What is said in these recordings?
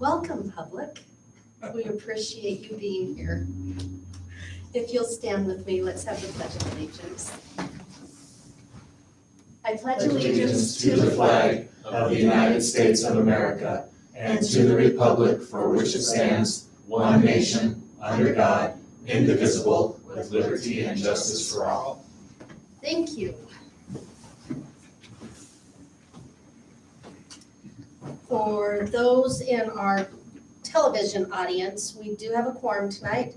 Welcome, public. We appreciate you being here. If you'll stand with me, let's have the Pledge of Allegiance. I pledge allegiance to the flag of the United States of America and to the republic for which it stands, one nation, under God, indivisible, with liberty and justice for all. Thank you. For those in our television audience, we do have a quorum tonight.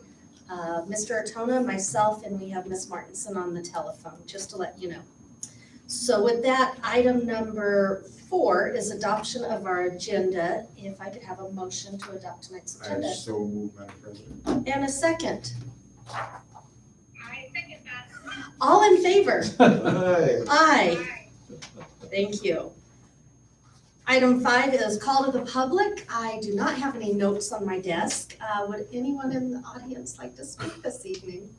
Mr. Ortona, myself, and we have Ms. Martinson on the telephone, just to let you know. So with that, item number 4 is adoption of our agenda. If I could have a motion to adopt tonight's agenda. I so move, Madam President. And a second. I second that. All in favor? Aye. Aye. Thank you. Item 5 is call to the public. I do not have any notes on my desk. Would anyone in the audience like to speak this evening?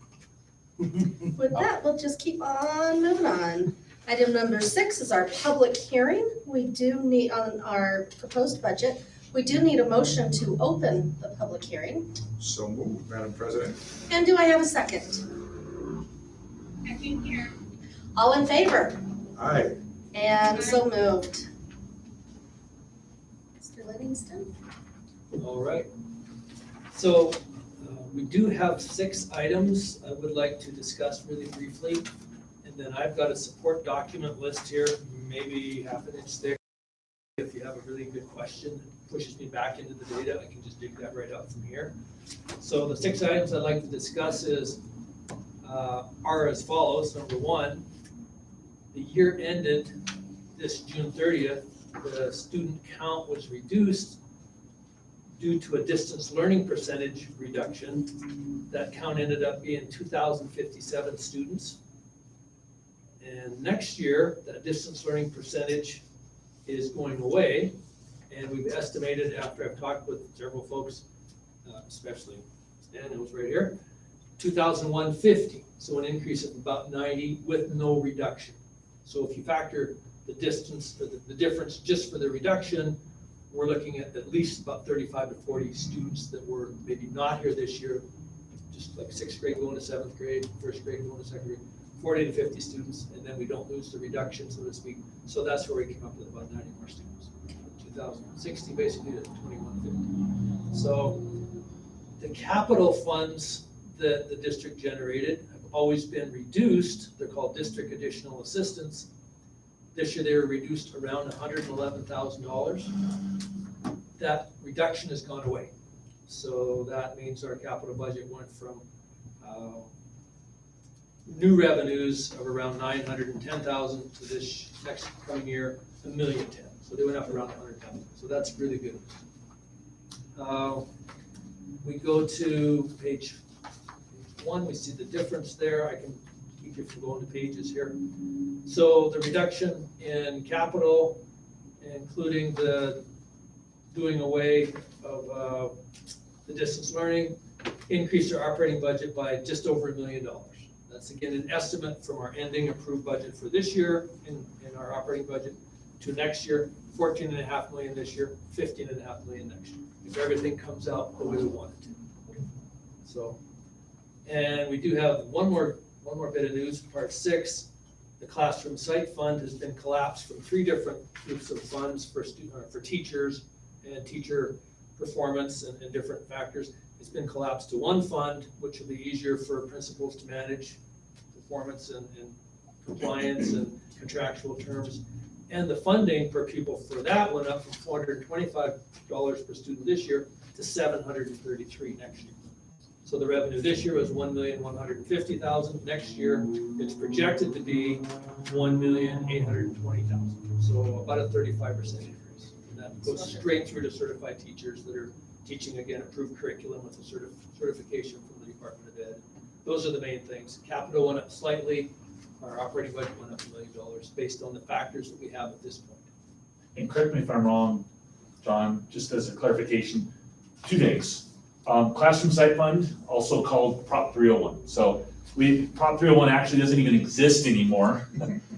With that, we'll just keep on moving on. Item number 6 is our public hearing. We do need, on our proposed budget, we do need a motion to open the public hearing. So move, Madam President. And do I have a second? Second here. All in favor? Aye. And so moved. Mr. Livingston? All right. So we do have 6 items I would like to discuss really briefly. And then I've got a support document list here, maybe half an inch thick. If you have a really good question that pushes me back into the data, I can just dig that right out from here. So the 6 items I'd like to discuss are as follows. Number 1, the year ended this June 30th. The student count was reduced due to a distance learning percentage reduction. That count ended up being 2,057 students. And next year, that distance learning percentage is going away. And we've estimated, after I've talked with several folks, especially Stan, who's right here, 2,150. So an increase of about 90 with no reduction. So if you factor the distance, the difference just for the reduction, we're looking at least about 35 to 40 students that were maybe not here this year, just like 6th grade going to 7th grade, 1st grade going to 2nd grade, 40 to 50 students, and then we don't lose the reduction, so to speak. So that's where we came up with about 90 more students. 2,060 basically to 2,150. So the capital funds that the district generated have always been reduced. They're called district additional assistance. This year they were reduced around $111,000. That reduction has gone away. So that means our capital budget went from new revenues of around $910,000 to this next coming year, $1,010,000. So they went up around $100,000. So that's really good. We go to page 1, we see the difference there. I can keep you from going to pages here. So the reduction in capital, including the doing away of the distance learning, increased our operating budget by just over $1 million. That's again an estimate from our ending approved budget for this year in our operating budget to next year, $14.5 million this year, $15.5 million next year, if everything comes out the way we want it to. So, and we do have one more bit of news, part 6. The classroom site fund has been collapsed from 3 different groups of funds for teachers and teacher performance and different factors. It's been collapsed to one fund, which will be easier for principals to manage performance and compliance and contractual terms. And the funding per pupil for that went up from $425 per student this year to $733 next year. So the revenue this year was $1,150,000. Next year, it's projected to be $1,820,000. So about a 35% increase. And that goes straight through to certified teachers that are teaching, again, approved curriculum with a certification from the Department of Ed. Those are the main things. Capital went up slightly. Our operating budget went up $1 million based on the factors that we have at this point. And correct me if I'm wrong, John, just as a clarification, 2 things. Classroom site fund, also called Prop 301. So Prop 301 actually doesn't even exist anymore.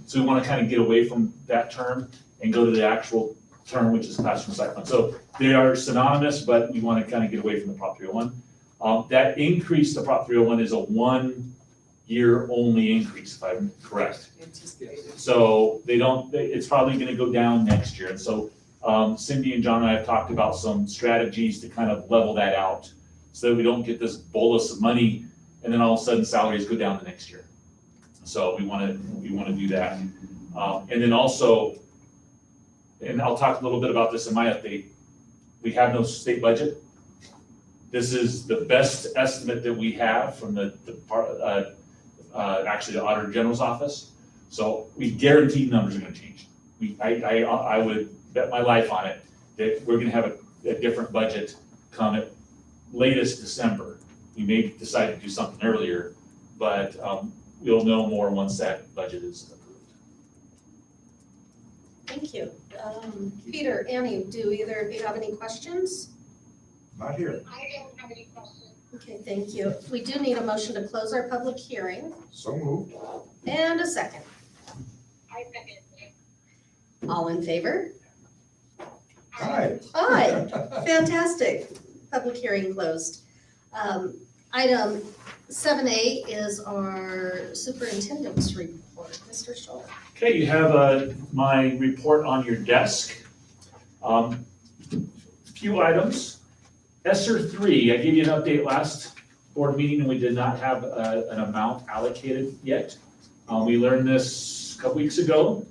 So we want to kind of get away from that term and go to the actual term, which is classroom site fund. So they are synonymous, but we want to kind of get away from the Prop 301. That increase to Prop 301 is a 1 year only increase, if I'm correct. Anticipated. So it's probably gonna go down next year. And so Cindy and John and I have talked about some strategies to kind of level that out so that we don't get this bolus of money and then all of a sudden salaries go down the next year. So we wanna do that. And then also, and I'll talk a little bit about this in my update, we have no state budget. This is the best estimate that we have from actually the Auditor General's office. So we guarantee numbers are gonna change. I would bet my life on it that we're gonna have a different budget come at latest December. We may decide to do something earlier, but we'll know more once that budget is approved. Thank you. Peter, Annie, do either of you have any questions? Not here. I don't have any questions. Okay, thank you. We do need a motion to close our public hearing So moved. and a second. I second it. All in favor? Hi. Aye, fantastic. Public hearing closed. Item 7A is our superintendent's report. Mr. Scholl. Okay, you have my report on your desk. Few items. ESSER 3, I gave you an update last board meeting and we did not have an amount allocated yet. We learned this a couple weeks ago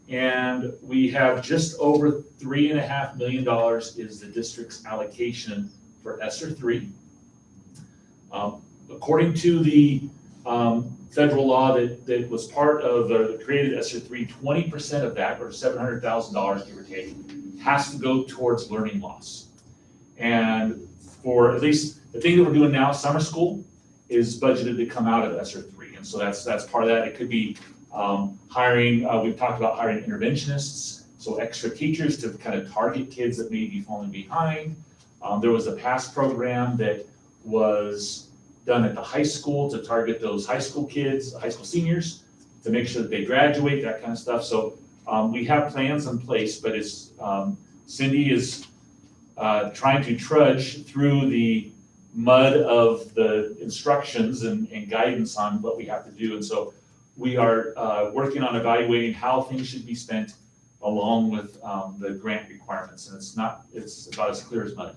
and we have just over $3.5 million is the district's allocation for ESSER 3. According to the federal law that was part of that created ESSER 3, 20% of that, or $700,000 give or take, has to go towards learning loss. And for at least the thing that we're doing now, summer school is budgeted to come out of ESSER 3. And so that's part of that. It could be hiring, we've talked about hiring interventionists, so extra teachers to kind of target kids that may be falling behind. There was a PASS program that was done at the high school to target those high school kids, high school seniors, to make sure that they graduate, that kind of stuff. So we have plans in place, but it's, Cindy is trying to trudge through the mud of the instructions and guidance on what we have to do. And so we are working on evaluating how things should be spent along with the grant requirements. And it's about as clear as mud.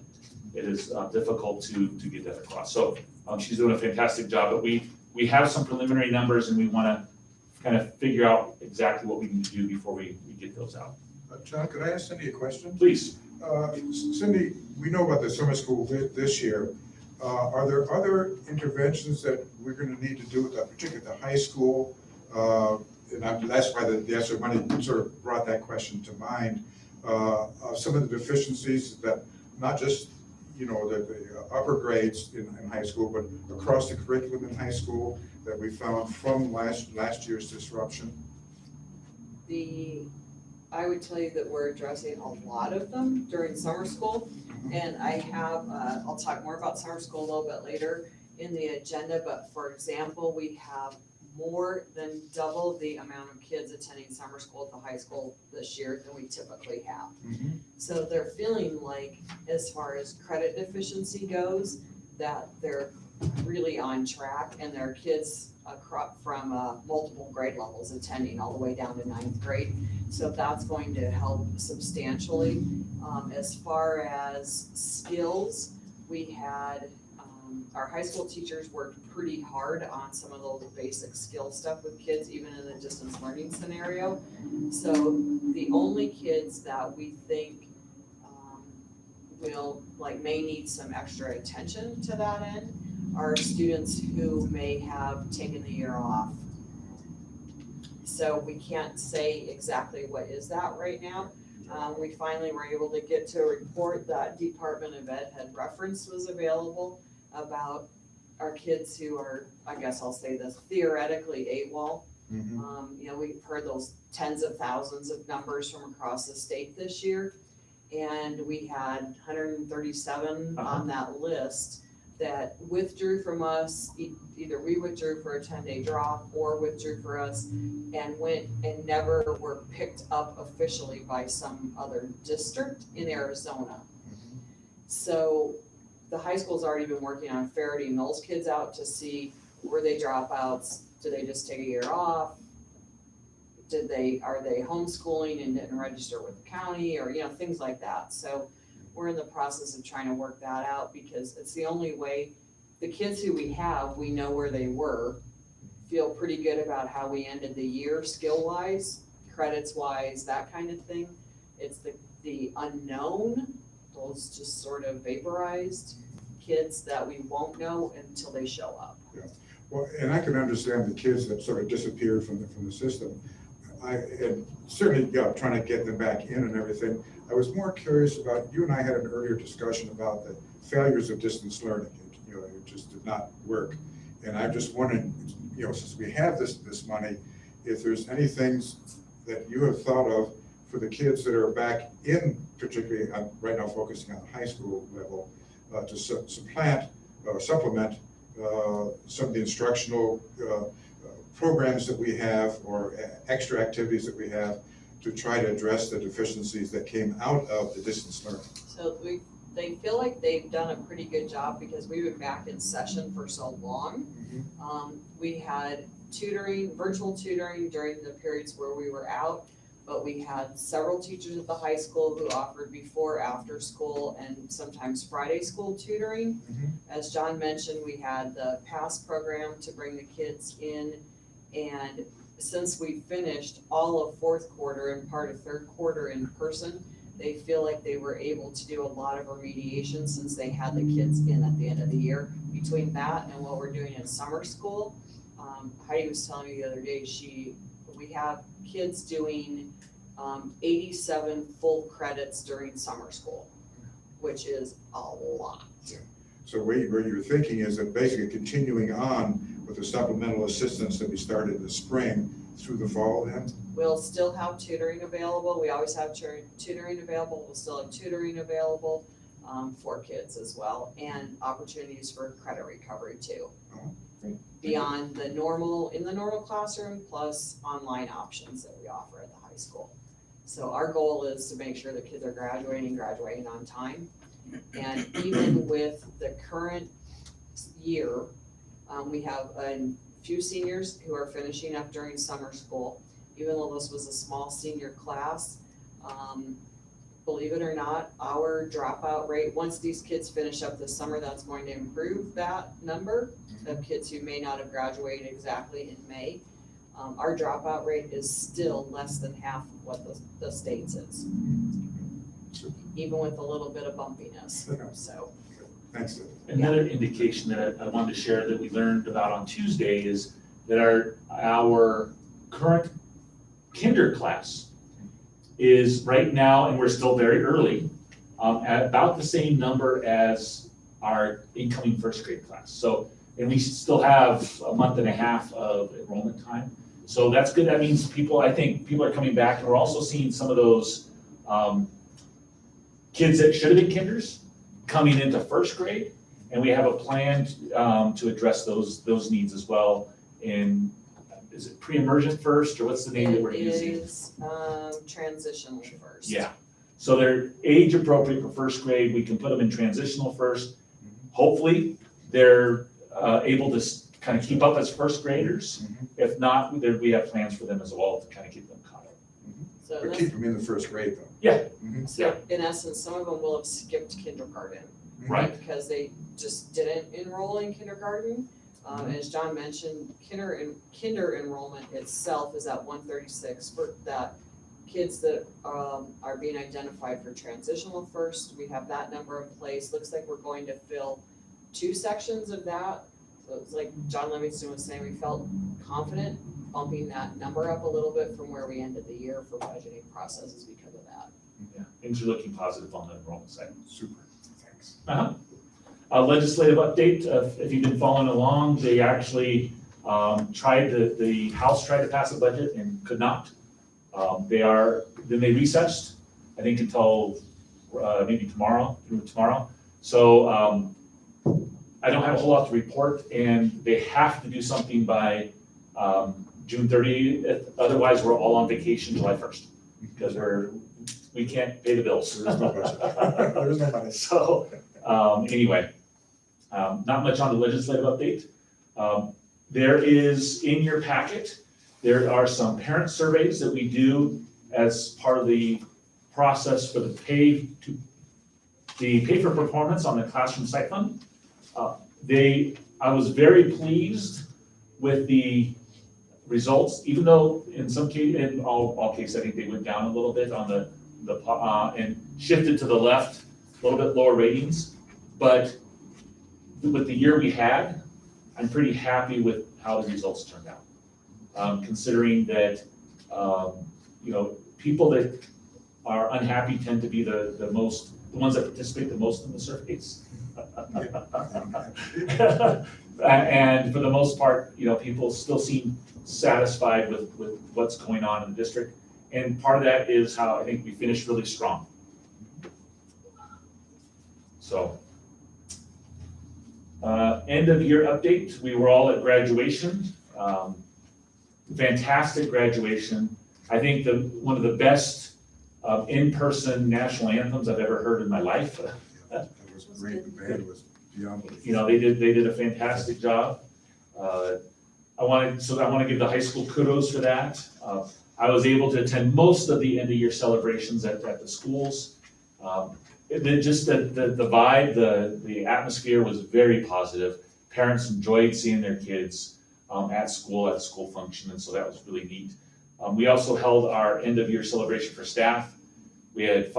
It is difficult to get that across. So she's doing a fantastic job, but we have some preliminary numbers and we want to kind of figure out exactly what we need to do before we get those out. John, could I ask Cindy a question? Please. Cindy, we know about the summer school this year. Are there other interventions that we're going to need to do, particularly at the high school? That's why the ESSER money sort of brought that question to mind. Some of the deficiencies that not just the upper grades in high school, but across the curriculum in high school that we found from last year's disruption? I would tell you that we're addressing a lot of them during summer school. And I have, I'll talk more about summer school a little bit later in the agenda, but for example, we have more than double the amount of kids attending summer school at the high school this year than we typically have. So they're feeling like, as far as credit deficiency goes, that they're really on track and their kids from multiple grade levels attending all the way down to 9th grade. So that's going to help substantially. As far as skills, we had our high school teachers worked pretty hard on some of those basic skill stuff with kids, even in a distance learning scenario. So the only kids that we think may need some extra attention to that end are students who may have taken the year off. So we can't say exactly what is that right now. We finally were able to get to a report that Department of Ed had referenced was available about our kids who are, I guess I'll say this, theoretically AWOL. We've heard those tens of thousands of numbers from across the state this year. And we had 137 on that list that withdrew from us, either we withdrew for a 10-day drop or withdrew for us and went and never were picked up officially by some other district in Arizona. So the high school's already been working on ferreting those kids out to see, were they dropouts? Did they just take a year off? Are they homeschooling and didn't register with the county, or, things like that. So we're in the process of trying to work that out, because it's the only way, the kids who we have, we know where they were, feel pretty good about how we ended the year skill-wise, credits-wise, that kind of thing. It's the unknown, those just sort of vaporized kids that we won't know until they show up. Well, and I can understand the kids that sort of disappeared from the system. And certainly, trying to get them back in and everything. I was more curious about, you and I had an earlier discussion about the failures of distance learning. It just did not work. And I'm just wondering, since we have this money, if there's any things that you have thought of for the kids that are back in, particularly, I'm right now focusing on the high school level, to supplement some of the instructional programs that we have, or extra activities that we have, to try to address the deficiencies that came out of the distance learning. So they feel like they've done a pretty good job, because we've been back in session for so long. We had virtual tutoring during the periods where we were out, but we had several teachers at the high school who offered before, after school, and sometimes Friday school tutoring. As John mentioned, we had the PASS program to bring the kids in, and since we finished all of fourth quarter and part of third quarter in person, they feel like they were able to do a lot of remediation since they had the kids in at the end of the year. Between that and what we're doing in summer school, Heidi was telling me the other day, we have kids doing 87 full credits during summer school, which is a lot. So where you're thinking is that basically continuing on with the supplemental assistance that we started in the spring through the fall then? We'll still have tutoring available. We always have tutoring available. We'll still have tutoring available for kids as well, and opportunities for credit recovery too. Great. Beyond in the normal classroom, plus online options that we offer at the high school. So our goal is to make sure that kids are graduating on time. And even with the current year, we have a few seniors who are finishing up during summer school. Even though this was a small senior class, believe it or not, our dropout rate, once these kids finish up this summer, that's going to improve that number of kids who may not have graduated exactly in May. Our dropout rate is still less than half of what the state's is, even with a little bit of bumpiness, so. Thanks. Another indication that I wanted to share that we learned about on Tuesday is that our current kinder class is right now, and we're still very early, at about the same number as our incoming first grade class. So, and we still have a month and a half of enrollment time. So that's good. That means I think people are coming back, and we're also seeing some of those kids that should have been kinders coming into first grade. And we have a plan to address those needs as well. In, is it pre-emergent first, or what's the name that we're using? It is transitional first. Yeah, so they're age appropriate for first grade. We can put them in transitional first. Hopefully, they're able to kind of keep up as first graders. If not, we have plans for them as well to kind of keep them caught up. So But keep them in the first grade though. Yeah. So in essence, some of them will have skipped kindergarten. Right. Because they just didn't enroll in kindergarten. As John mentioned, kinder enrollment itself is at 136 for that kids that are being identified for transitional first. We have that number in place. Looks like we're going to fill 2 sections of that. So it's like John Livingston was saying, we felt confident bumping that number up a little bit from where we ended the year for budgeting processes because of that. Yeah, things are looking positive on the enrollment side. Super, thanks. A legislative update, if you've been following along, they actually the House tried to pass a budget and could not. Then they recessed, I think until maybe through tomorrow. So I don't have a whole lot to report, and they have to do something by June 30th. Otherwise, we're all on vacation July 1st, because we can't pay the bills. There is no budget. There is no money. So, anyway, not much on the legislative update. There is, in your packet, there are some parent surveys that we do as part of the process for the pay for performance on the classroom site fund. I was very pleased with the results, even though in some case, in all cases, I think they went down a little bit on the and shifted to the left, a little bit lower ratings. But with the year we had, I'm pretty happy with how the results turned out. Considering that, people that are unhappy tend to be the ones that participate the most in the surveys. And for the most part, people still seem satisfied with what's going on in the district. And part of that is how I think we finished really strong. So, end of year update, we were all at graduation. Fantastic graduation. I think one of the best in-person national anthems I've ever heard in my life. That was great, the band was beyond belief. They did a fantastic job. I want to give the high school kudos for that. I was able to attend most of the end of year celebrations at the schools. Just the vibe, the atmosphere was very positive. Parents enjoyed seeing their kids at the school function, and so that was really neat. We also held our end of year celebration for staff. We had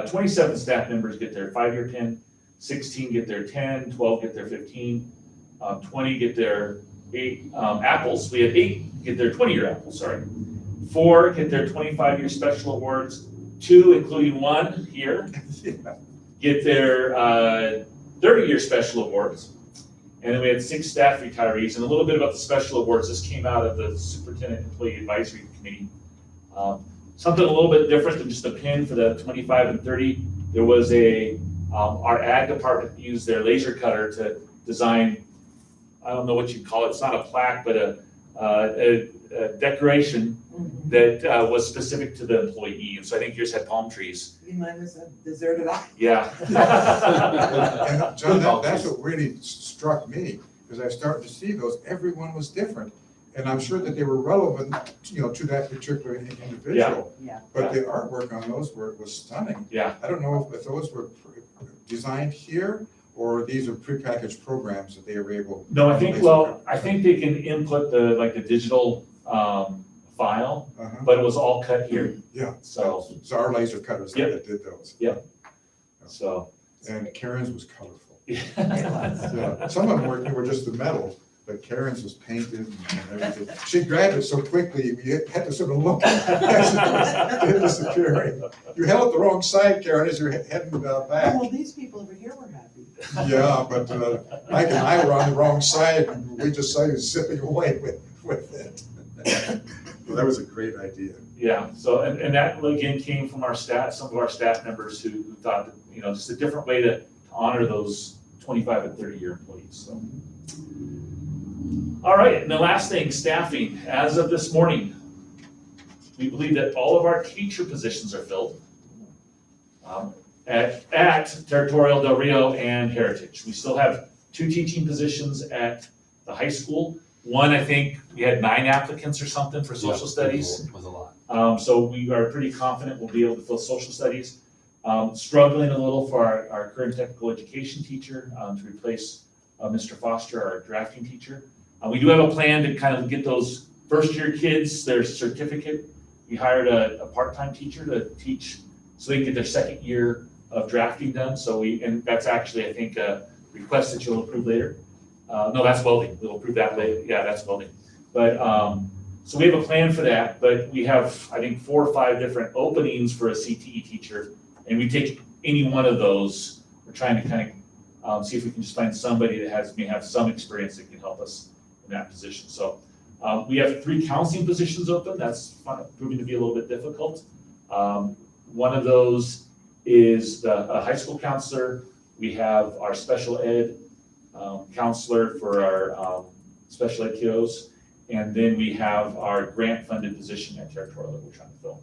27 staff members get their 5-year pin, 16 get their 10, 12 get their 15, 20 get their 8 apples. We had 8 get their 20-year apples, sorry. 4 get their 25-year special awards, 2, including 1 here, get their 30-year special awards. And then we had 6 staff retirees, and a little bit about the special awards. This came out of the Superintendent Employee Advisory Committee. Something a little bit different than just a pin for the 25 and 30. There was our ag department used their laser cutter to design, I don't know what you'd call it, it's not a plaque, but a decoration that was specific to the employee. And so I think yours had palm trees. Mine was a deserted island. Yeah. And John, that's what really struck me, because I started to see those, everyone was different. And I'm sure that they were relevant, to that particular individual. Yeah. But the artwork on those was stunning. Yeah. I don't know if those were designed here, or these are prepackaged programs that they were able. No, I think they can input the digital file, but it was all cut here. Yeah. So our laser cutters that did those. Yep. So. And Karen's was colorful. Yeah. Yeah. Some of them were just the metal, but Karen's was painted and everything. She grabbed it so quickly, you had to sort of look as it was disappearing. You held it the wrong side, Karen, as you're heading back. Well, these people over here were happy. Yeah, but Mike and I were on the wrong side, and we just saw you zipping away with it. Well, that was a great idea. Yeah, so, and that again came from some of our staff members who thought that, just a different way to honor those 25 and 30-year employees, so. All right, and the last thing, staffing. As of this morning, we believe that all of our teacher positions are filled at Territorial, Del Rio, and Heritage. We still have 2 teaching positions at the high school. One, I think we had 9 applicants or something for social studies. It was a lot. So we are pretty confident we'll be able to fill social studies. Struggling a little for our current technical education teacher to replace Mr. Foster, our drafting teacher. We do have a plan to kind of get those first-year kids their certificate. We hired a part-time teacher to teach so they can get their 2nd year of drafting done. And that's actually, I think, a request that you'll approve later. No, that's welding. We'll approve that later. Yeah, that's welding. But so we have a plan for that, but we have, I think, 4 or 5 different openings for a CTE teacher. And we take any one of those. We're trying to kind of see if we can just find somebody that may have some experience that can help us in that position. So we have 3 counseling positions open. That's proving to be a little bit difficult. One of those is a high school counselor. We have our special ed counselor for our special ed kiddos. And then we have our grant-funded position at territorial that we're trying to fill.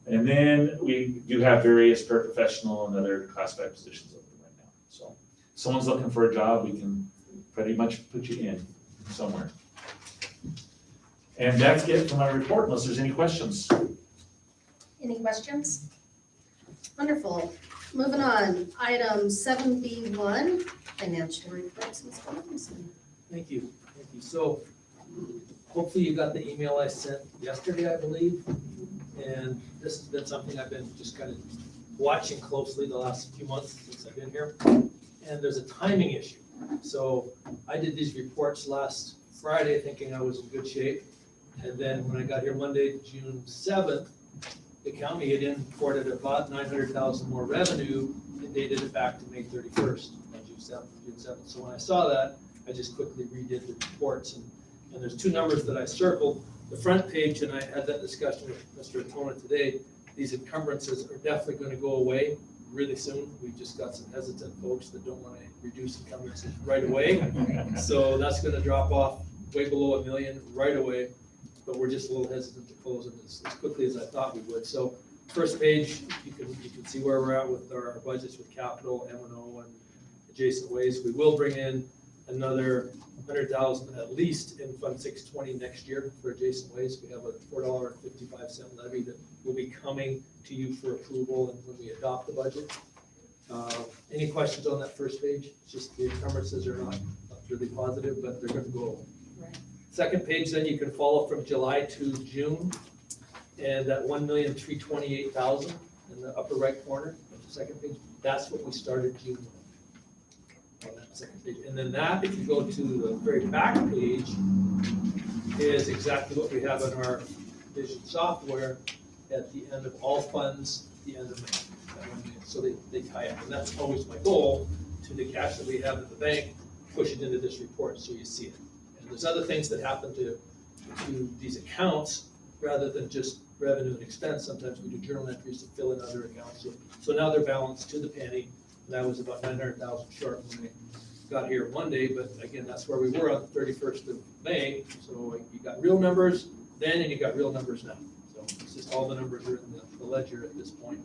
And then we do have various paraprofessional and other classified positions open right now. So if someone's looking for a job, we can pretty much put you in somewhere. And that's it for my report, unless there's any questions. Any questions? Wonderful. Moving on, item 7B1, financial reports, Ms. Williamson. Thank you. So hopefully you got the email I sent yesterday, I believe. And this has been something I've been just kind of watching closely the last few months since I've been here. And there's a timing issue. So I did these reports last Friday thinking I was in good shape. And then when I got here Monday, June 7th, the county had imported about 900,000 more revenue and dated it back to May 31st on June 7th. So when I saw that, I just quickly redid the reports. And there's two numbers that I circled. The front page, and I had that discussion with Mr. Atona today, these encumbrances are definitely going to go away really soon. We've just got some hesitant folks that don't want to reduce encumbrances right away. So that's going to drop off way below $1 million right away. But we're just a little hesitant to close them as quickly as I thought we would. So first page, you can see where we're at with our budgets with capital, M&O, and adjacent ways. We will bring in another 100,000 at least in Fund 620 next year for adjacent ways. We have a $4.55 levy that will be coming to you for approval and when we adopt the budget. Any questions on that first page? It's just the encumbrances are not really positive, but they're going to go away. Second page, then you can follow from July to June, and that 1,328,000 in the upper right corner of the second page, that's what we started June with on that second page. And then that, if you go to the very back page, is exactly what we have in our vision software at the end of all funds, at the end of May. So they tie up, and that's always my goal, to the cash that we have at the bank, push it into this report so you see it. There's other things that happen to these accounts rather than just revenue and expense. Sometimes we do journal entries to fill in other accounts. So now they're balanced to the penny. That was about 900,000 short when I got here Monday, but again, that's where we were on the 31st of May. So you got real numbers then and you got real numbers now. So it's just all the numbers are in the ledger at this point.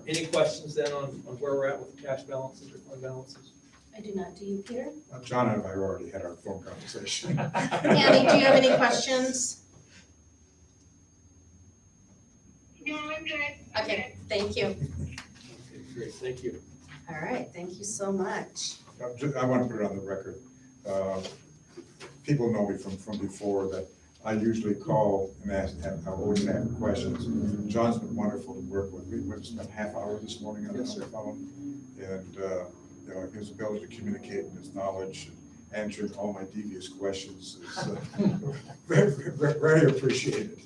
Any questions then on where we're at with cash balances or fund balances? I do not. Do you, Peter? John and I already had our phone conversation. Annie, do you have any questions? No, I'm good. Okay, thank you. Okay, great, thank you. All right, thank you so much. I want to put it on the record. People know me from before that I usually call and ask, and I always have questions. John's been wonderful to work with. We went and spent half hour this morning on the phone. And you know, his ability to communicate and his knowledge and answering all my devious questions is very, very appreciated.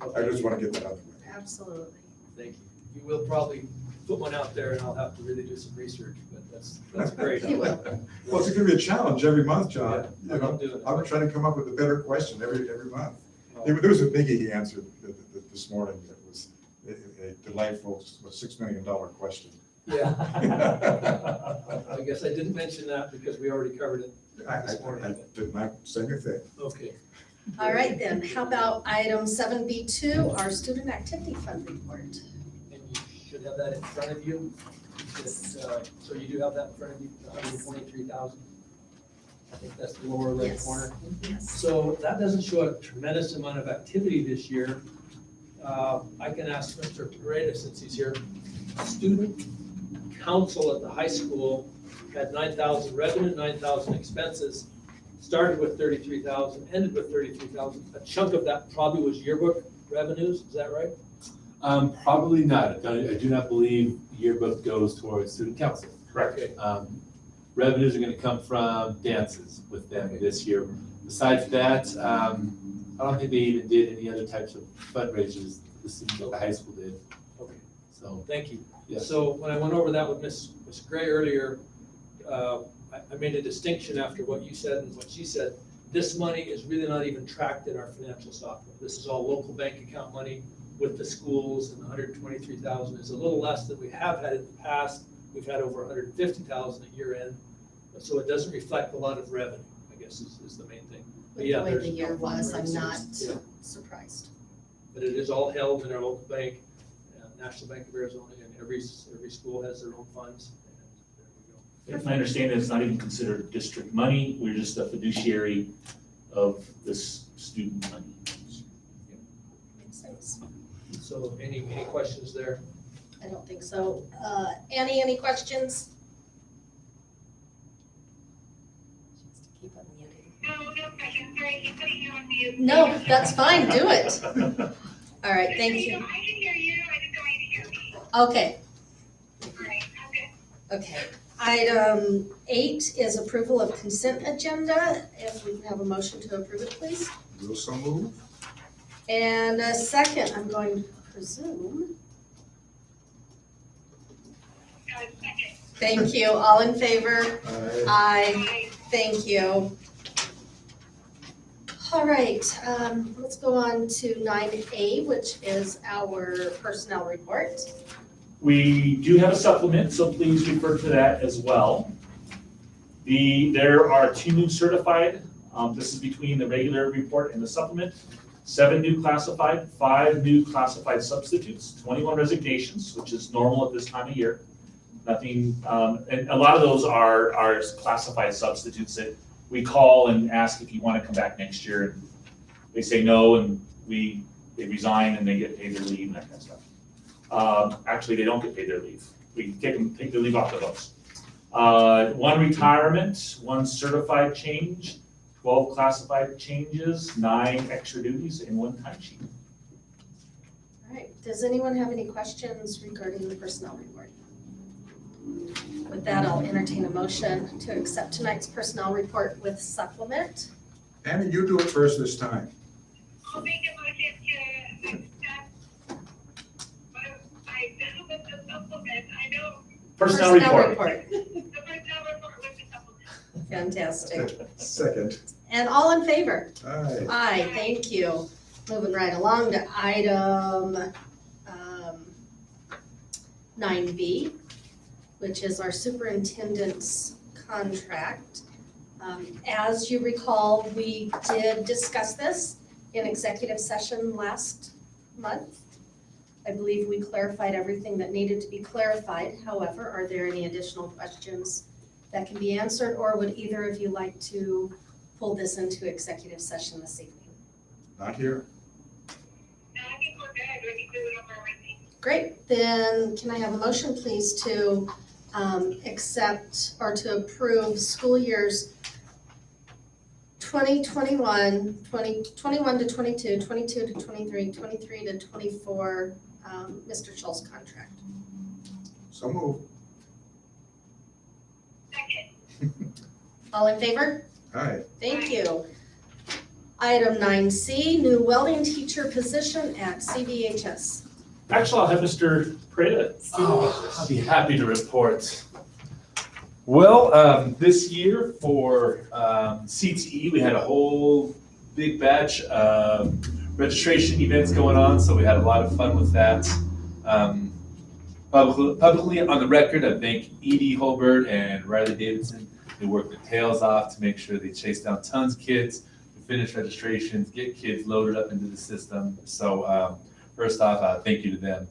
I just want to get that out of the way. Absolutely. Thank you. You will probably put one out there and I'll have to really do some research, but that's great. You will. Well, it's going to be a challenge every month, John. Yeah, You know, I'm doing it. I'm trying to come up with a better question every month. There was a biggie he answered this morning that was a delightful $6 million question. Yeah. I guess I didn't mention that because we already covered it this I morning. did not say anything. Okay. All right then, how about item 7B2, our student activity fund report? And you should have that in front of you. So you do have that in front of you, 123,000. I think that's the lower right Yes. corner. Yes. So that doesn't show a tremendous amount of activity this year. I can ask Mr. Pereira since he's here. Student council at the high school had 9,000 revenue, 9,000 expenses, started with 33,000, ended with 33,000. A chunk of that probably was yearbook revenues, is that right? Probably not. I do not believe yearbook goes towards student council. Correct. Okay. Revenues are gonna come from dances with them this year. Besides that, I don't think they even did any other types of fundraisers, the high school did, Okay, so. thank you. Yes. So when I went over that with Ms. Gray earlier, I made a distinction after what you said and what she said. This money is really not even tracked in our financial software. This is all local bank account money with the schools, and 123,000 is a little less than we have had in the past. We've had over 150,000 at year end. So it doesn't reflect a lot of revenue, I guess is the main thing. But With yeah, the way there's the year no was, I'm fundraisers. not Yeah. surprised. But it is all held in our local bank, National Bank of Arizona, and every school has their own funds. And there we go. It's my understanding it's not even considered district money, we're just a fiduciary of this student money. Makes sense. So any questions there? I don't think so. Annie, any questions? Keep unmuting. No question, sorry, keep putting you on mute. No, that's fine, do it. All right, thank you. I can hear you, I just don't want you to hear me. Okay, All right, okay. okay. Item 8 is approval of consent agenda. If we can have a motion to approve it, please. Will so move? And a second, I'm going to presume. Second. Thank you. All in favor? Aye. Aye. Aye. Thank you. All right, let's go on to 9A, which is our personnel report. We do have a supplement, so please refer to that as well. There are 2 new certified, this is between the regular report and the supplement. 7 new classified, 5 new classified substitutes, 21 resignations, which is normal at this time of year. Nothing, and a lot of those are classified substitutes that we call and ask if you want to come back next year. And they say no, and they resign and they get paid their leave and that kind of stuff. Actually, they don't get paid their leave. We take their leave off the books. 1 retirement, 1 certified change, 12 classified changes, 9 extra duties, and 1 timesheet. All right, does anyone have any questions regarding the personnel report? With that, I'll entertain a motion to accept tonight's personnel report with supplement. Annie, you do it first this time. I'll make a motion to accept what I did with the supplement, I know, Personnel report. the personnel report with the supplement. Fantastic. Second. And all in favor? Aye. Aye, thank you. Moving right along to item 9B, which is our superintendent's contract. As you recall, we did discuss this in executive session last month. I believe we clarified everything that needed to be clarified. However, are there any additional questions that can be answered, or would either of you like to pull this into executive session this evening? Not here. No, I think we're good, we can do it over everything. Great, then can I have a motion, please, to accept or to approve school years 2021 to 22, 22 to 23, 23 to 24, Mr. Schultz's contract. So move. Second. All in favor? Aye. Thank you. Item 9C, new welding teacher position at CVHS. Actually, I'll have Mr. Preda. I'll be happy to report. Well, this year for CTE, we had a whole big batch of registration events going on, so we had a lot of fun with that. Publicly on the record, I thank Edie Holbert and Riley Davidson. They worked their tails off to make sure they chased down tons of kids, finish registrations, get kids loaded up into the system. So first off, thank you to them.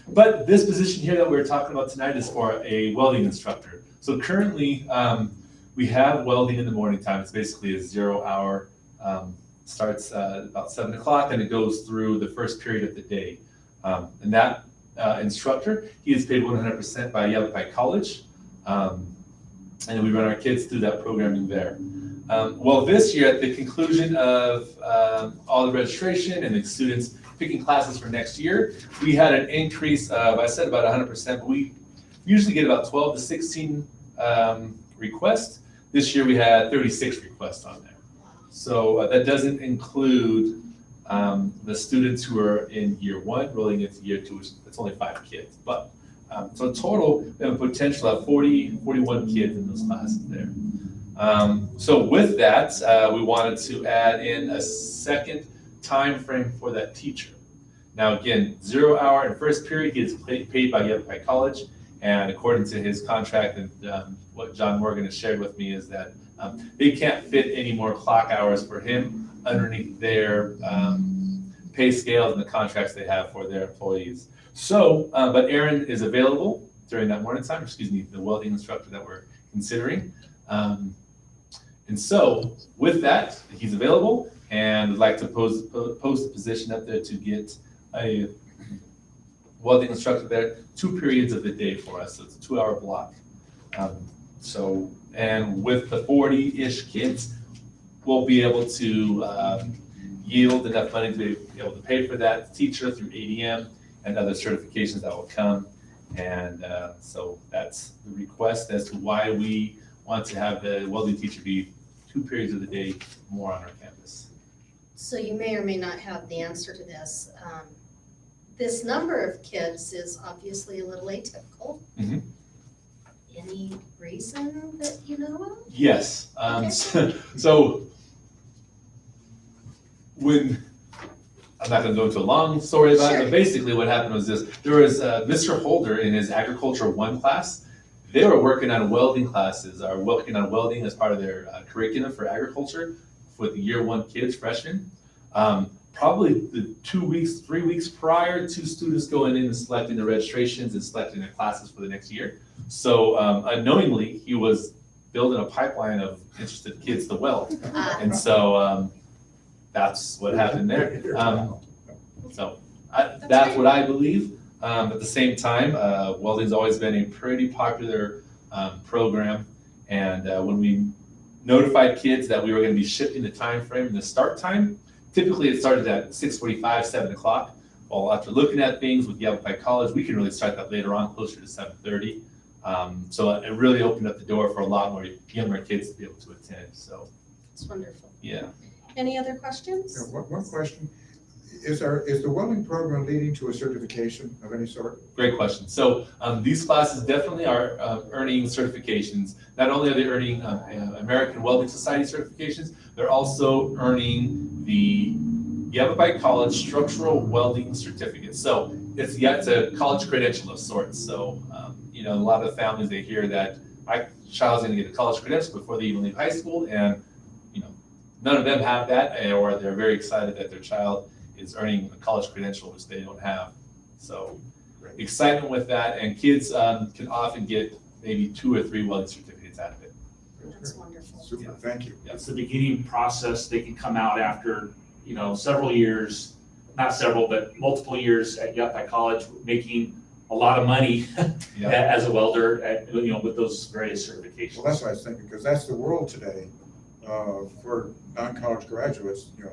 But this position here that we're talking about tonight is for a welding instructor. So currently, we have welding in the morning time. It's basically a 0 hour, starts about 7 o'clock and it goes through the first period of the day. And that instructor, he is paid 100% by Yavapai College. And we run our kids through that programming there. Well, this year, at the conclusion of all the registration and the students picking classes for next year, we had an increase of, I said about 100%, but we usually get about 12 to 16 requests. This year we had 36 requests on there. So that doesn't include the students who are in year 1 rolling into year 2, which it's only 5 kids. But so in total, we have a potential of 41 kids in those classes there. So with that, we wanted to add in a second time frame for that teacher. Now again, 0 hour and first period, he is paid by Yavapai College, And according to his contract and what John Morgan has shared with me is that they can't fit any more clock hours for him underneath their pay scales and the contracts they have for their employees. So, but Aaron is available during that morning time, the welding instructor that we're considering. And so with that, he's available and would like to post a position up there to get a welding instructor there 2 periods of the day for us. So it's a 2-hour block. And with the 40-ish kids, we'll be able to yield enough money to be able to pay for that teacher through ADM and other certifications that will come. And so that's the request as to why we want to have the welding teacher be 2 periods of the day more on our campus. So you may or may not have the answer to this. This number of kids is obviously a little atypical. Mhm. Any reason that you know of? Yes. Okay. So when, I'm not going to go into a long story about it, Sure. but basically what happened was this. There was Mr. Holder in his Agriculture 1 class. They were working on welding classes, or working on welding as part of their curriculum for agriculture with the year 1 kids, freshmen. Probably the 2 weeks, 3 weeks prior to students going in and selecting their registrations and selecting their classes for the next year. So unknowingly, he was building a pipeline of interested kids to weld. And so that's what happened there. That's what I believe. At the same time, welding's always been a pretty popular program. And when we notified kids that we were going to be shifting the time frame and the start time, typically it started at 6:45, 7 o'clock. Well, after looking at things with Yavapai College, we can really start that later on, closer to 7:30. So it really opened up the door for a lot more younger kids to be able to attend. So It's wonderful. yeah. Any other questions? Yeah, one question, is the welding program leading to a certification of any sort? Great question. So these classes definitely are earning certifications. Not only are they earning American Welding Society certifications, they're also earning the Yavapai College Structural Welding Certificate. So it's a college credential of sorts. So a lot of families, they hear that my child's going to get a college credential before they even leave high school, and none of them have that, or they're very excited that their child is earning a college credential, which they don't have. So excitement with that, and kids can often get maybe 2 or 3 welding certificates out of it. That's wonderful. Super, thank you. It's the beginning process. They can come out after, several years, not several, but multiple years at Yavapai College, making a lot of money Yeah. as a welder, with those various certifications. Well, that's what I was thinking, because that's the world today for non-college graduates. You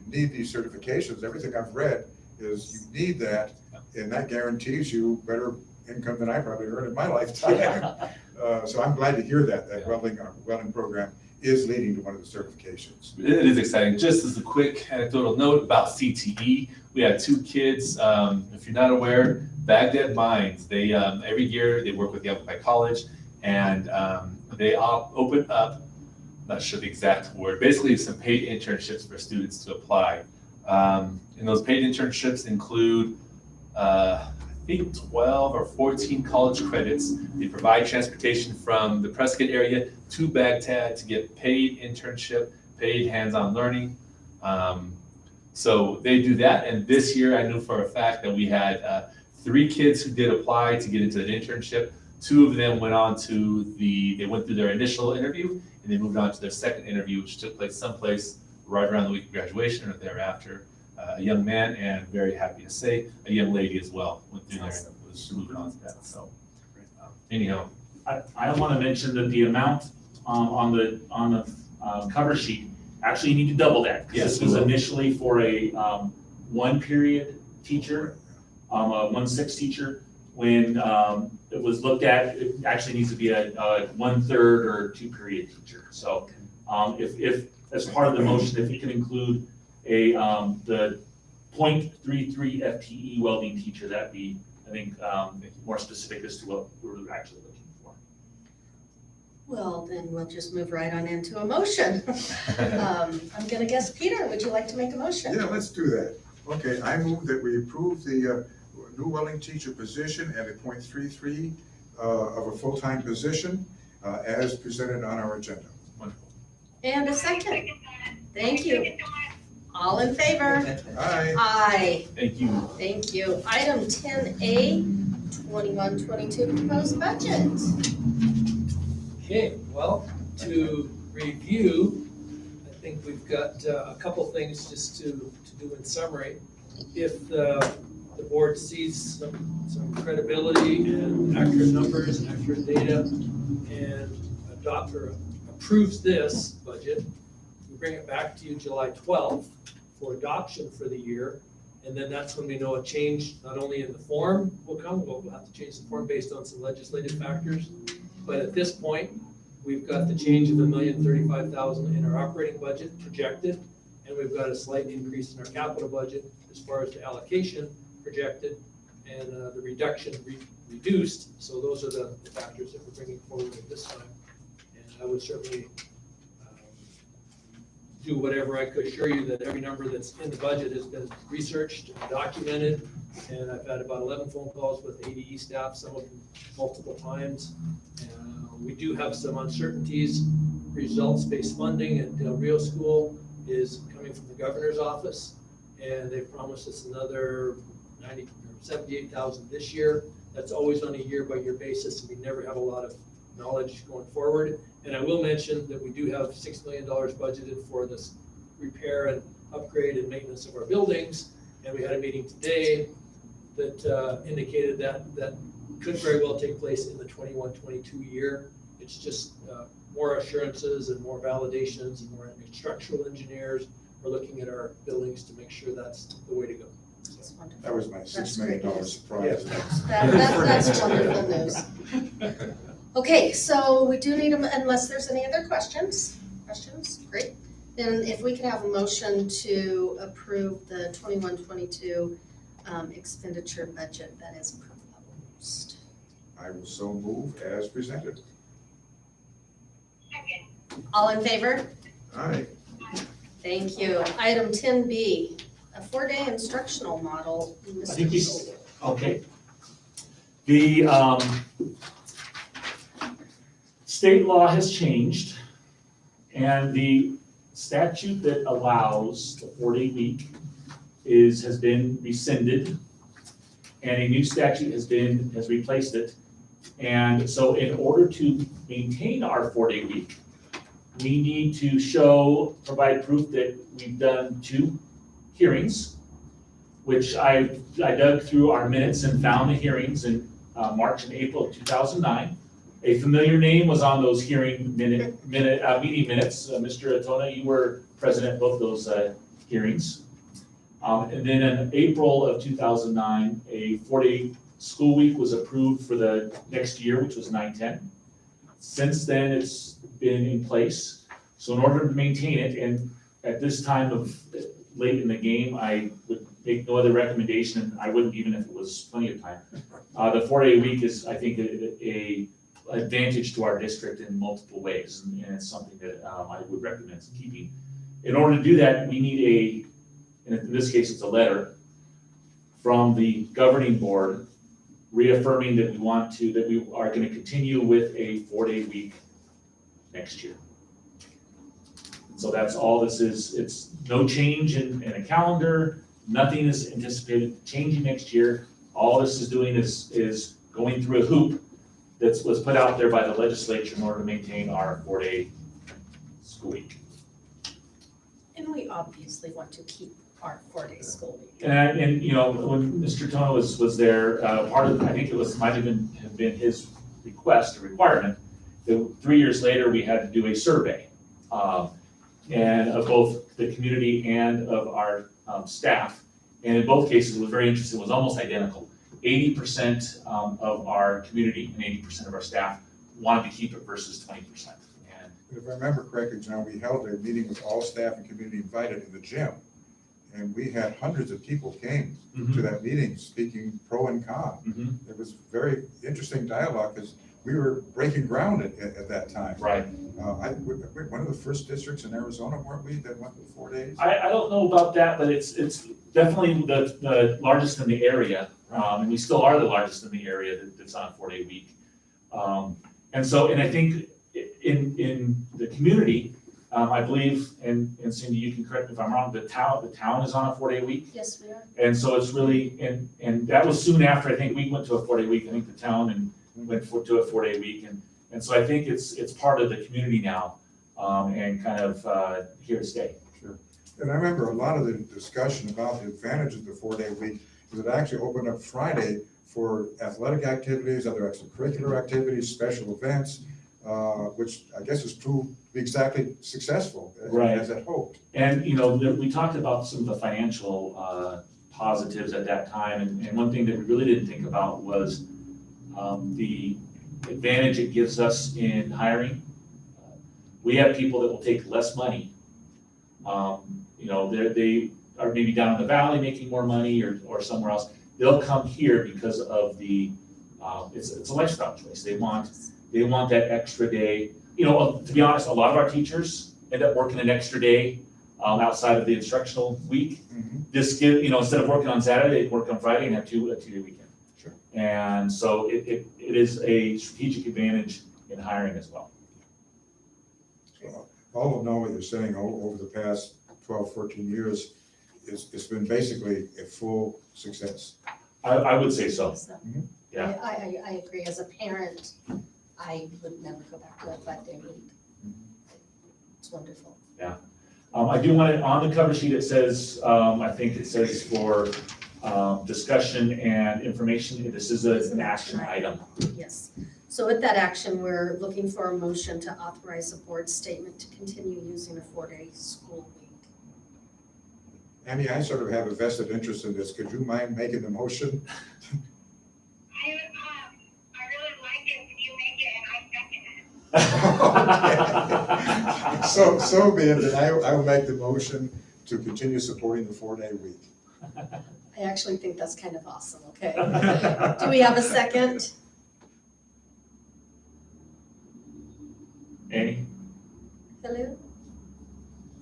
need these certifications. Everything I've read is you need that, and that guarantees you better income than I probably earned in my lifetime. So I'm glad to hear that welding program is leading to one of the certifications. It is exciting. Just as a quick anecdotal note about CTE, we had 2 kids. If you're not aware, Baghdad Mines, they every year they work with Yavapai College, and they open up, not sure the exact word, basically some paid internships for students to apply. And those paid internships include, I think 12 or 14 college credits. They provide transportation from the Prescott area to Baghdad to get paid internship, paid hands-on learning. So they do that. And this year I knew for a fact that we had 3 kids who did apply to get into an internship. 2 of them went through their initial interview, and they moved on to their second interview, which took place someplace right around the week of graduation or thereafter. A young man, and very happy to say, a young lady as well went through there and was moving on to that. So anyhow. I want to mention that the amount on the cover sheet, actually you need to double that. Because Yes, this was we will. initially for a 1 period teacher, a 1/6 teacher. When it was looked at, it actually needs to be a 1/3 or 2 period teacher. So if as part of the motion, if you can include the 0.33 FTE welding teacher, that'd be, I think, more specific as to what we're actually looking for. Well, then we'll just move right on into a motion. I'm gonna guess, Peter, would you like to make a motion? Yeah, let's do that. Okay, I move that we approve the new welding teacher position at a 0.33 of a full-time position as presented on our agenda. Wonderful. And a I second. second that. Thank you. Second that. All in favor? Aye. Aye. Thank you. Thank you. Item 10A, 21-22 proposed budget. Okay, well, to review, I think we've got a couple things just to do in summary. If the board sees some credibility and accurate numbers and accurate data and adopts or approves this budget, we bring it back to you July 12th for adoption for the year. And then that's when we know a change, not only in the form will come, we'll have to change the form based on some legislative factors. But at this point, we've got the change of $1,035,000 in our operating budget projected, and we've got a slight increase in our capital budget as far as the allocation projected, and the reduction reduced. So those are the factors that we're bringing forward at this time. And I would certainly do whatever I could assure you that every number that's in the budget has been researched, documented, and I've had about 11 phone calls with ADE staff, some of them multiple times. We do have some uncertainties. Results-based funding at Del Rio School is coming from the governor's office, and they promised us another 78,000 this year. That's always on a year-by-year basis, and we never have a lot of knowledge going forward. And I will mention that we do have $6 million budgeted for this repair and upgrade and maintenance of our buildings. And we had a meeting today that indicated that could very well take place in the 21-22 year. It's just more assurances and more validations and more structural engineers are looking at our buildings to make sure that's the way to go. That's wonderful. That was my $6 million surprise. That's wonderful news. Okay, so we do need them, unless there's any other questions. Questions? Great. Then if we could have a motion to approve the 21-22 expenditure budget that is proposed. I will so move as presented. Second. All in favor? Aye. Thank you. Item 10B, a 4-day instructional model. I think he's, okay. The state law has changed, and the statute that allows the 4-day week has been rescinded, and a new statute has replaced it. And so in order to maintain our 4-day week, we need to provide proof that we've done 2 hearings, which I dug through our minutes and found the hearings in March and April of 2009. A familiar name was on those meeting minutes. Mr. Atona, you were president of both those hearings. And then in April of 2009, a 4-day school week was approved for the next year, which was 9-10. Since then, it's been in place. So in order to maintain it, and at this time of late in the game, I would make no other recommendation. I wouldn't even if it was plenty of time. The 4-day week is, I think, a advantage to our district in multiple ways, and it's something that I would recommend keeping. In order to do that, we need and in this case, it's a letter from the governing board reaffirming that we are going to continue with a 4-day week next year. So that's all this is. It's no change in a calendar. Nothing is anticipated changing next year. All this is doing is going through a hoop that was put out there by the legislature in order to maintain our 4-day school week. And we obviously want to keep our 4-day school week. And you know, when Mr. Tono was there, part of, I think it might have been his request, a requirement, that 3 years later, we had to do a survey. And of both the community and of our staff. And in both cases, it was very interesting, it was almost identical. 80% of our community and 80% of our staff wanted to keep it versus 20%. And If I remember correctly, John, we held a meeting with all staff and community invited in the gym. And we had hundreds of people came to that meeting speaking pro and con. It was very interesting dialogue because we were breaking ground at that time. Right. We're one of the first districts in Arizona, weren't we, that went with 4 days? I don't know about that, but it's definitely the largest in the area. And we still are the largest in the area that's on a 4-day week. And so, and I think in the community, I believe, and Cindy, you can correct me if I'm wrong, the town is on a 4-day week. Yes, we are. And so it's really, and that was soon after, I think we went to a 4-day week, I think the town and went to a 4-day week. And so I think it's part of the community now, and kind of here to stay. And I remember a lot of the discussion about the advantages of the 4-day week, because it actually opened up Friday for athletic activities, other extracurricular activities, special events, which I guess has proved to be exactly successful Right. as it hoped. And, you know, we talked about some of the financial positives at that time, and one thing that we really didn't think about was the advantage it gives us in hiring. We have people that will take less money. You know, they are maybe down in the valley making more money or somewhere else. They'll come here because of the, it's a lifestyle choice. They want that extra day. You know, to be honest, a lot of our teachers end up working an extra day outside of the instructional week. This kid, you know, instead of working on Saturday, they work on Friday and have a 2-day weekend. Sure. And so it is a strategic advantage in hiring as well. So all of knowing what you're saying over the past 12, 14 years, it's been basically a full success. I would say so. Mhm. Yeah. I agree. As a parent, I would never go back to a 5-day week. It's wonderful. I do want it, on the cover sheet, it says, I think it says for discussion and information, this is an action item. Yes. So with that action, we're looking for a motion to authorize a board statement to continue using a 4-day school week. Annie, I sort of have a vested interest in this. Could you mind making the motion? I really like it when you make it and I second it. So be it, then I will make the motion to continue supporting the 4-day week. I actually think that's kind of awesome, okay? Do we have a second? Annie? Hello?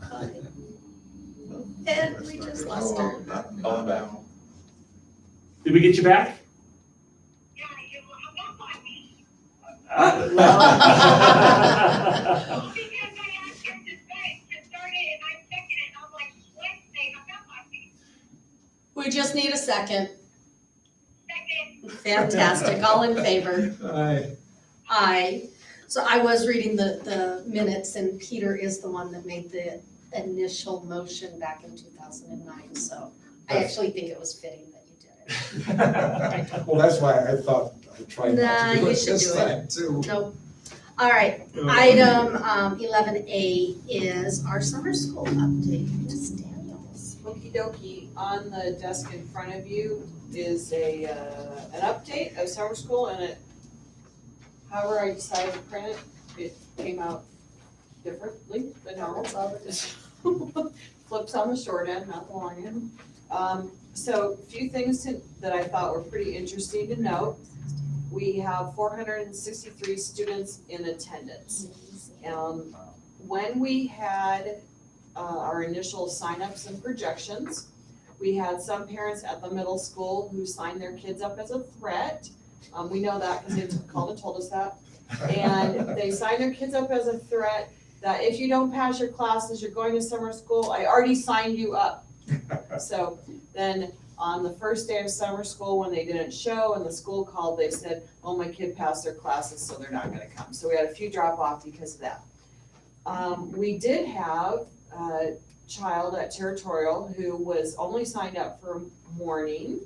Hi. And we just lost her. Oh, back. Did we get you back? Yeah, you hung up on me. Well. Because I asked him to start it and I seconded it and I'm like, what? They hung up on me. We just need a second. Second. Fantastic. All in favor? Aye. Aye. So I was reading the minutes and Peter is the one that made the initial motion back in 2009. So I actually think it was fitting that you did it. Well, that's why I thought I'd try Nah, not to do you it should this do it. time too. Nope. All right. Item 11A is our summer school update. Ms. Daniels. Okey dokey, on the desk in front of you is an update of summer school, and it, however I decided to print it, it came out differently than normal. That's all it is. Flips on the short end, not the long end. So a few things that I thought were pretty interesting to note. We have 463 students in attendance. When we had our initial signups and projections, we had some parents at the middle school who signed their kids up as a threat. We know that because they called and told us that. And they signed their kids up as a threat that if you don't pass your classes, you're going to summer school. I already signed you up. So then on the first day of summer school, when they didn't show and the school called, they said, oh, my kid passed their classes, so they're not gonna come. So we had a few drop off because of that. We did have a child at Territorial who was only signed up for morning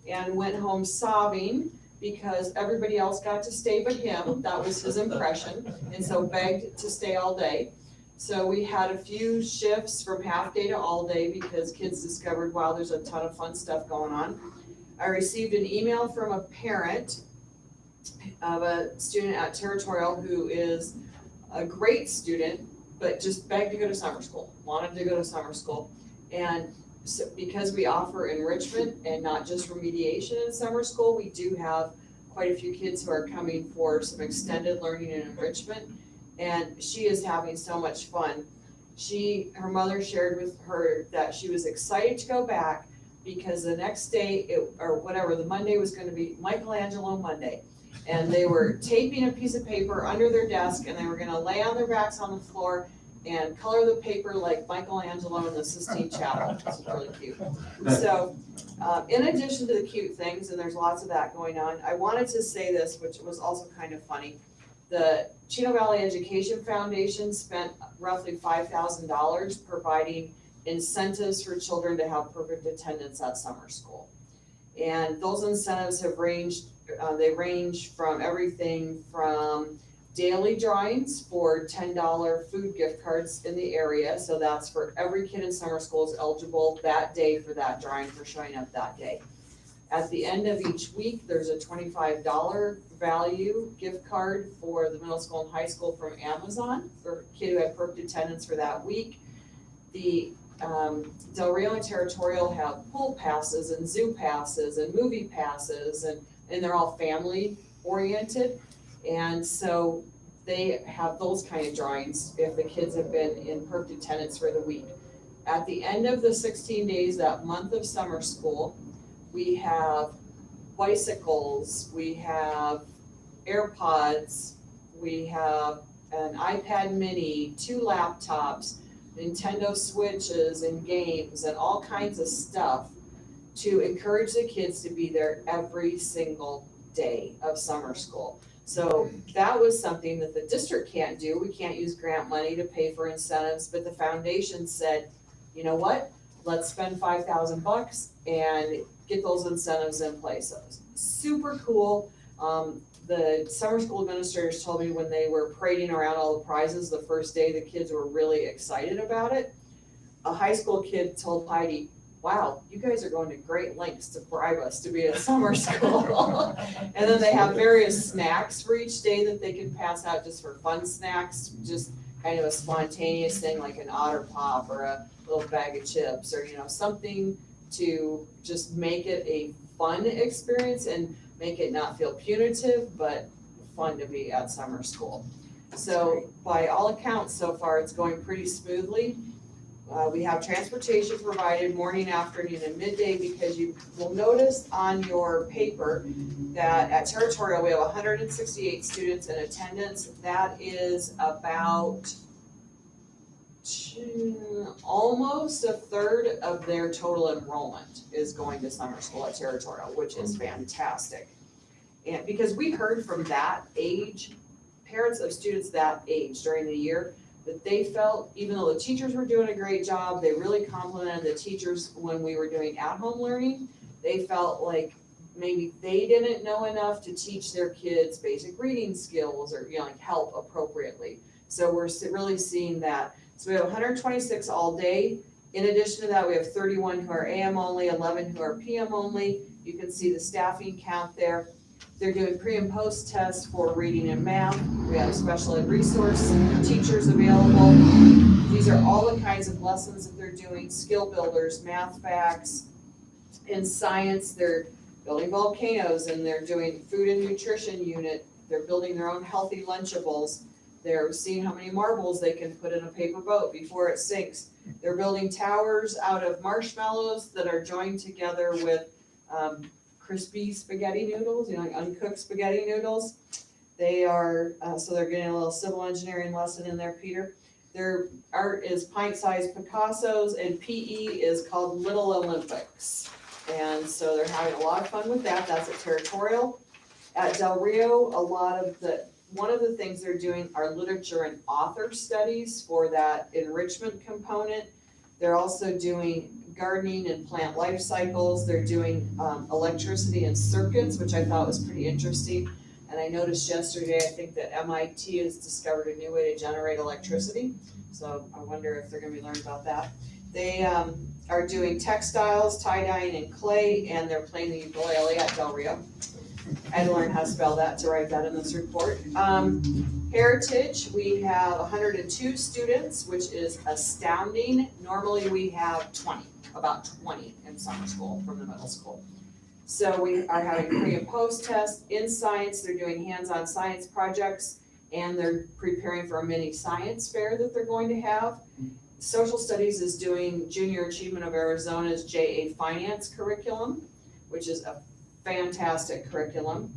and went home sobbing because everybody else got to stay but him. That was his impression, and so begged to stay all day. So we had a few shifts from half day to all day because kids discovered, wow, there's a ton of fun stuff going on. I received an email from a parent of a student at Territorial who is a great student, but just begged to go to summer school, wanted to go to summer school. And so because we offer enrichment and not just remediation in summer school, we do have quite a few kids who are coming for some extended learning and enrichment. And she is having so much fun. Her mother shared with her that she was excited to go back because the next day, or whatever, the Monday was gonna be Michelangelo Monday. And they were taping a piece of paper under their desk, and they were gonna lay on their backs on the floor and color the paper like Michelangelo in the Sistine Chapel. This is really cute. So, in addition to the cute things, and there's lots of that going on, I wanted to say this, which was also kind of funny. The Chino Valley Education Foundation spent roughly $5,000 providing incentives for children to have perfect attendance at summer school. And those incentives have they range from everything from daily drawings for $10 food gift cards in the area. So that's for every kid in summer school is eligible that day for that drawing for showing up that day. At the end of each week, there's a $25 value gift card for the middle school and high school from Amazon for a kid who had perfect attendance for that week. The Del Rio and Territorial have pool passes and zoo passes and movie passes, and they're all family oriented. And so they have those kind of drawings if the kids have been in perfect attendance for the week. At the end of the 16 days, that month of summer school, we have bicycles, we have AirPods, we have an iPad mini, 2 laptops, Nintendo Switches and games and all kinds of stuff to encourage the kids to be there every single day of summer school. So that was something that the district can't do. We can't use grant money to pay for incentives, but the foundation said, you know what? Let's spend $5,000 and get those incentives in place. So super cool. The summer school administrators told me when they were parading around all the prizes the first day, the kids were really excited about it. A high school kid told Heidi, wow, you guys are going to great lengths to bribe us to be at summer school. And then they have various snacks for each day that they can pass out just for fun snacks, just kind of a spontaneous thing like an Otter Pop or a little bag of chips or, something to just make it a fun experience and make it not feel punitive, but fun to be at summer school. So by all accounts, so far, it's going pretty smoothly. We have transportation provided morning, afternoon, and midday because you will notice on your paper that at Territorial, we have 168 students in attendance. That is about almost a third of their total enrollment is going to summer school at Territorial, which is fantastic. And because we heard from that age, parents of students that age during the year, that they felt, even though the teachers were doing a great job, they really complimented the teachers when we were doing at-home learning. They felt like maybe they didn't know enough to teach their kids basic reading skills or, like help appropriately. So we're really seeing that. So we have 126 all day. In addition to that, we have 31 who are AM only, 11 who are PM only. You can see the staffing count there. They're doing pre and post tests for reading and math. We have special ed resource teachers available. These are all the kinds of lessons that they're doing, skill builders, math facts. In science, they're building volcanoes and they're doing food and nutrition unit. They're building their own healthy Lunchables. They're seeing how many marbles they can put in a paper boat before it sinks. They're building towers out of marshmallows that are joined together with crispy spaghetti noodles, like uncooked spaghetti noodles. They are, so they're getting a little civil engineering lesson in there, Peter. Their art is pint-sized Picassos, and PE is called Little Olympics. And so they're having a lot of fun with that. That's at Territorial. At Del Rio, one of the things they're doing are literature and author studies for that enrichment component. They're also doing gardening and plant life cycles. They're doing electricity and circuits, which I thought was pretty interesting. And I noticed yesterday, I think that MIT has discovered a new way to generate electricity. So I wonder if they're gonna be learning about that. They are doing textiles, tie-dyeing and clay, and they're playing the ukulele at Del Rio. I had to learn how to spell that to write that in this report. Heritage, we have 102 students, which is astounding. Normally we have about 20 in summer school from the middle school. So we are having pre and post tests. In science, they're doing hands-on science projects and they're preparing for a mini science fair that they're going to have. Social studies is doing Junior Achievement of Arizona's JA Finance curriculum, which is a fantastic curriculum.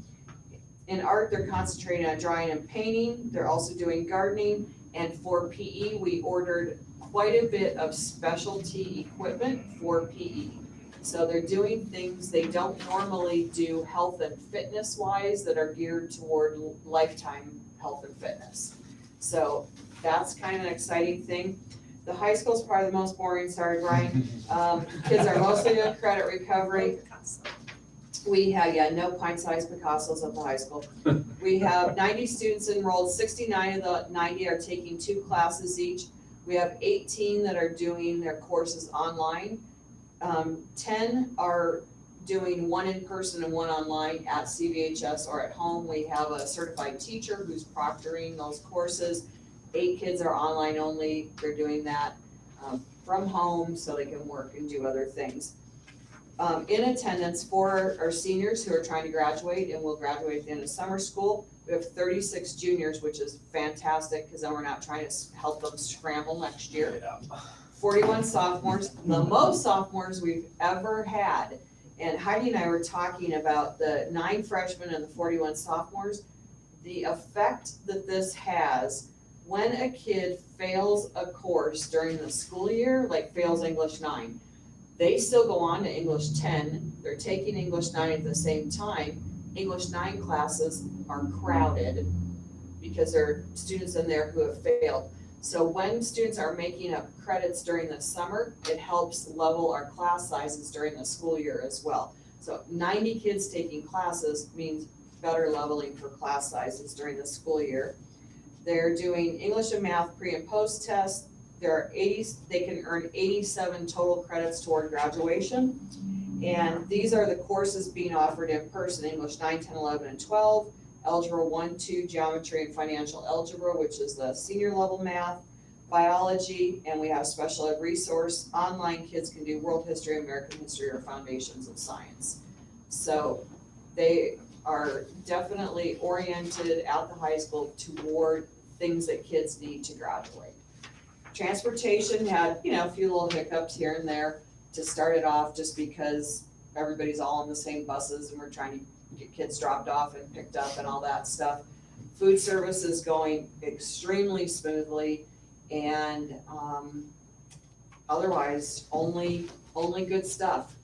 In art, they're concentrating on drawing and painting. They're also doing gardening. And for PE, we ordered quite a bit of specialty equipment for PE. So they're doing things they don't normally do health and fitness wise that are geared toward lifetime health and fitness. So that's kind of an exciting thing. The high school's probably the most boring, sorry, Brian. Kids are mostly doing credit recovery. We have, no pint-sized Picassos at the high school. We have 90 students enrolled, 69 of the 90 are taking 2 classes each. We have 18 that are doing their courses online. 10 are doing 1 in person and 1 online at CVHS or at home. We have a certified teacher who's proctoring those courses. 8 kids are online only, they're doing that from home so they can work and do other things. In attendance, 4 are seniors who are trying to graduate and will graduate at the end of summer school. We have 36 juniors, which is fantastic because then we're not trying to help them scramble next year. 41 sophomores, the most sophomores we've ever had. And Heidi and I were talking about the 9 freshmen and the 41 sophomores. The effect that this has when a kid fails a course during the school year, like fails English 9, they still go on to English 10, they're taking English 9 at the same time. English 9 classes are crowded because there are students in there who have failed. So when students are making up credits during the summer, it helps level our class sizes during the school year as well. So 90 kids taking classes means better leveling for class sizes during the school year. They're doing English and math pre and post tests. They can earn 87 total credits toward graduation. And these are the courses being offered in person: English 9, 10, 11, and 12, Algebra 1, 2, Geometry and Financial Algebra, which is the senior level math, biology, and we have special ed resource. Online kids can do world history, American history, or foundations of science. So they are definitely oriented at the high school toward things that kids need to graduate. Transportation had, a few little hiccups here and there to start it off, just because everybody's all on the same buses and we're trying to get kids dropped off and picked up and all that stuff. Food service is going extremely smoothly, and otherwise, only good stuff.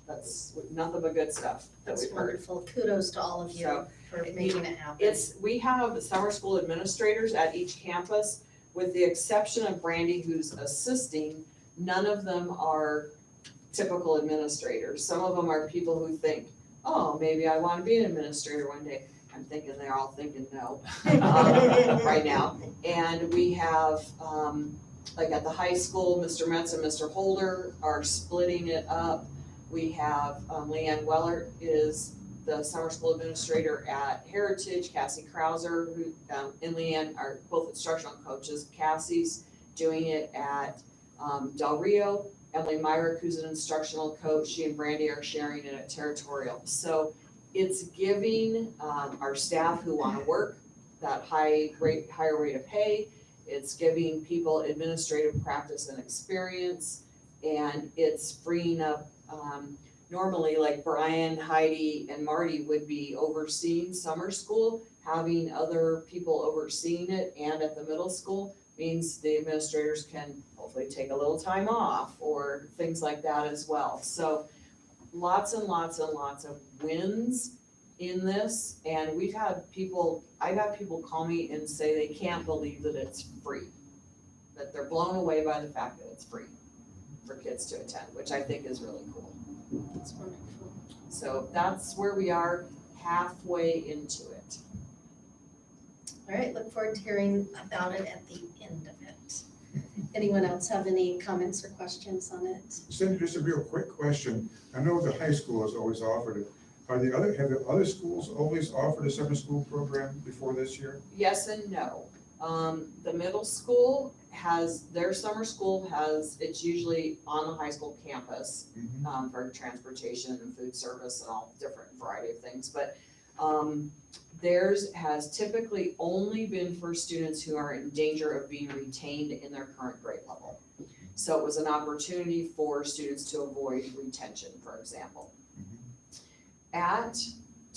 That's nothing but good stuff that That's we've heard. wonderful. Kudos to all of you So, for making it happen. we have summer school administrators at each campus, with the exception of Brandy, who's assisting. None of them are typical administrators. Some of them are people who think, oh, maybe I want to be an administrator one day. I'm thinking they're all thinking no right now. And we have, like at the high school, Mr. Metz and Mr. Holder are splitting it up. We have Leanne Weller is the summer school administrator at Heritage. Cassie Krauser, who and Leanne are both instructional coaches. Cassie's doing it at Del Rio. Emily Myrick, who's an instructional coach, she and Brandy are sharing it at Territorial. So it's giving our staff who want to work that higher rate of pay. It's giving people administrative practice and experience, and it's freeing up. Normally, like Brian, Heidi, and Marty would be overseeing summer school. Having other people overseeing it and at the middle school means the administrators can hopefully take a little time off or things like that as well. So lots and lots and lots of wins in this. And I've had people call me and say they can't believe that it's free, that they're blown away by the fact that it's free for kids to attend, which I think is really cool. That's wonderful. So that's where we are, halfway into it. All right, look forward to hearing about it at the end of it. Anyone else have any comments or questions on it? Cindy, just a real quick question. I know the high school has always offered it. Have the other schools always offered a summer school program before this year? Yes and no. The middle school their summer school it's usually on the high school campus, for transportation and food service and all different variety of things. But theirs has typically only been for students who are in danger of being retained in their current grade level. So it was an opportunity for students to avoid retention, for example. At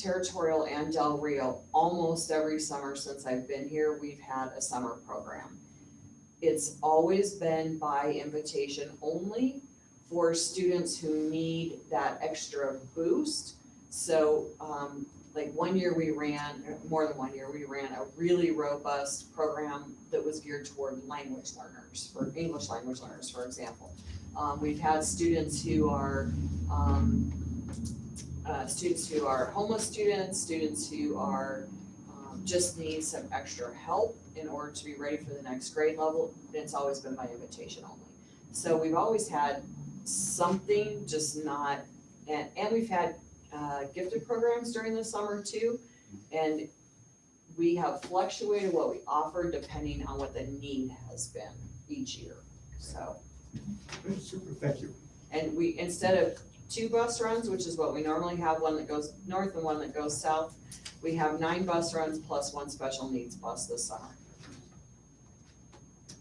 Territorial and Del Rio, almost every summer since I've been here, we've had a summer program. It's always been by invitation only for students who need that extra boost. So, like one year we ran, more than 1 year, we ran a really robust program that was geared toward language learners, for English language learners, for example. We've had students who are homeless students who are just need some extra help in order to be ready for the next grade level. It's always been by invitation only. So we've always had something, just not, and we've had gifted programs during the summer too. And we have fluctuated what we offer depending on what the need has been each year, so. Super, thank you. And we, instead of 2 bus runs, which is what we normally have, one that goes north and one that goes south, we have 9 bus runs plus 1 special needs bus this summer.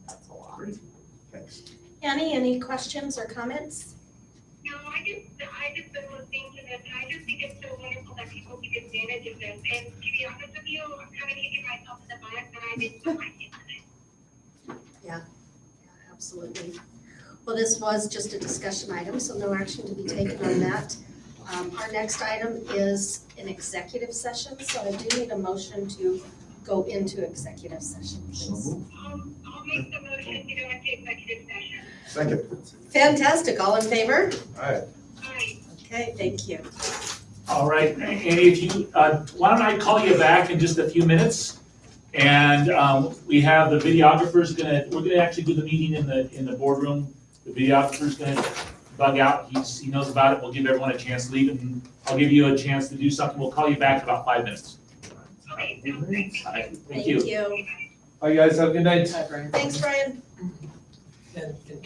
That's a lot. Great, thanks. Annie, any questions or comments? No, I just been listening to this, and I just think it's so wonderful that people take advantage of this. And to be honest with you, I'm kind of kicking myself in the butt that I didn't put my kids in it. Yeah, absolutely. Well, this was just a discussion item, so no action to be taken on that. Our next item is an executive session, so I do need a motion to go into executive session, please. I'll make the motion to go into executive session. Second. Fantastic, all in favor? All right. Aye. Okay, thank you. All right, Annie, if you, why don't I call you back in just a few minutes? And we have the videographer's we're gonna actually do the meeting in the boardroom. The videographer's gonna bug out, he knows about it, we'll give everyone a chance to leave, and I'll give you a chance to do something, we'll call you back in about 5 minutes. Okay, sounds great. All right, thank you. Bye, guys, have a good night. Thanks, Brian. And Karen?